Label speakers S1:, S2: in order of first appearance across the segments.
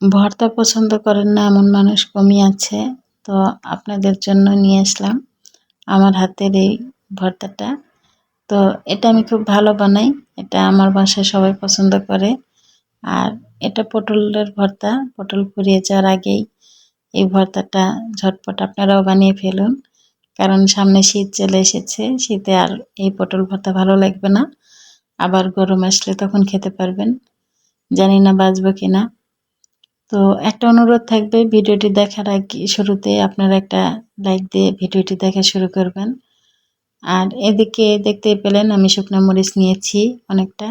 S1: ভর্তা পছন্দ করেন না এমন মানুষ কমই আছে। তো আপনাদের জন্য নিয়ে আসলাম আমার হাতের এই ভর্তাটা। তো এটা আমি খুব ভালো বানাই। এটা আমার বাসায় সবাই পছন্দ করে। আর এটা পটলের ভর্তা। পটল ফুরিয়ে যাওয়ার আগেই এই ভর্তাটা ঝটপট আপনারাও বানিয়ে ফেলুন। কারণ সামনে শীত চলে এসেছে। শীতে আর এই পটল ভর্তা ভালো লাগবে না। আবার গরম আসলে তখন খেতে পারবেন। জানি না বাঁচবো কিনা। তো একটা অনুরোধ থাকবে, ভিডিওটি দেখার আগে শুরুতে আপনারা একটা লাইক দিয়ে ভিডিওটি দেখা শুরু করবেন। আর এদিকে দেখতেই পেলেন আমি শুকনো মরিচ নিয়েছি অনেকটা,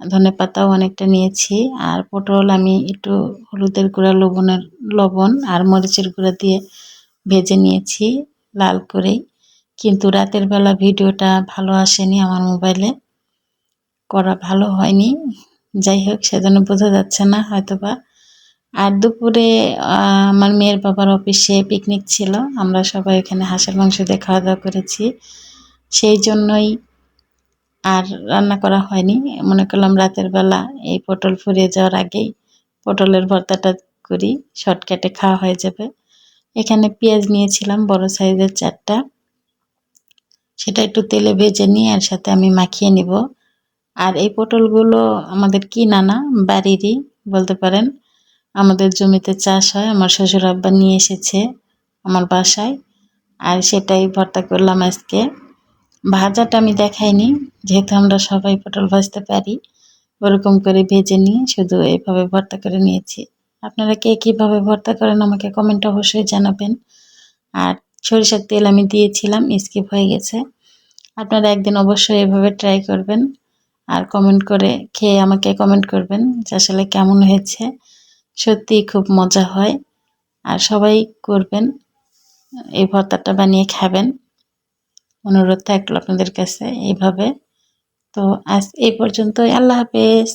S1: ধনেপাতাও অনেকটা নিয়েছি। আর পটল আমি একটু হলুদের গুঁড়া, লবণ আর মরিচের গুঁড়া দিয়ে ভেজে নিয়েছি লাল করেই। কিন্তু রাতের বেলা ভিডিওটা ভালো আসেনি, আমার মোবাইলে করা ভালো হয়নি। যাই হোক, সেজন্য বোঝা যাচ্ছে না হয়তোবা। আর দুপুরে আমার মেয়ের বাবার অফিসে পিকনিক ছিল। আমরা সবাই এখানে হাঁসের মাংস দিয়ে খাওয়া দাওয়া করেছি। সেই জন্যই আর রান্না করা হয়নি। মনে করলাম রাতের বেলা এই পটল ফুরিয়ে যাওয়ার আগেই পটলের ভর্তাটা করি, শর্টকাটে খাওয়া হয়ে যাবে। এখানে পেঁয়াজ নিয়েছিলাম বড় সাইজের 4টা। সেটা একটু তেলে ভেজে নিয়ে এর সাথে আমি মাখিয়ে নিব। আর এই পটলগুলো আমাদের কিনা না, বাড়িরই বলতে পারেন। আমাদের জমিতে চাষ হয়, আমার শ্বশুর আব্বা নিয়ে এসেছে আমার বাসায়। আর সেটাই ভর্তা করলাম আজকে। ভাজাটা আমি দেখাইনি, যেহেতু আমরা সবাই পটল ভাজতে পারি। ওরকম করে ভেজে নিয়ে শুধু এইভাবে ভর্তা করে নিয়েছি। আপনারা কে কীভাবে ভর্তা করেন আমাকে কমেন্টে অবশ্যই জানাবেন। আর সরিষার তেল আমি দিয়েছিলাম, স্কিপ হয়ে গেছে। আপনারা একদিন অবশ্যই এভাবে ট্রাই করবেন। আর কমেন্ট করে খেয়ে আমাকে কমেন্ট করবেন যে আসলে কেমন হয়েছে। সত্যিই খুব মজা হয়। আর সবাই করবেন, এই ভর্তাটা বানিয়ে খাবেন। অনুরোধ থাকলো আপনাদের কাছে এইভাবে। তো আজ এই পর্যন্তই। আল্লাহ হাফেজ।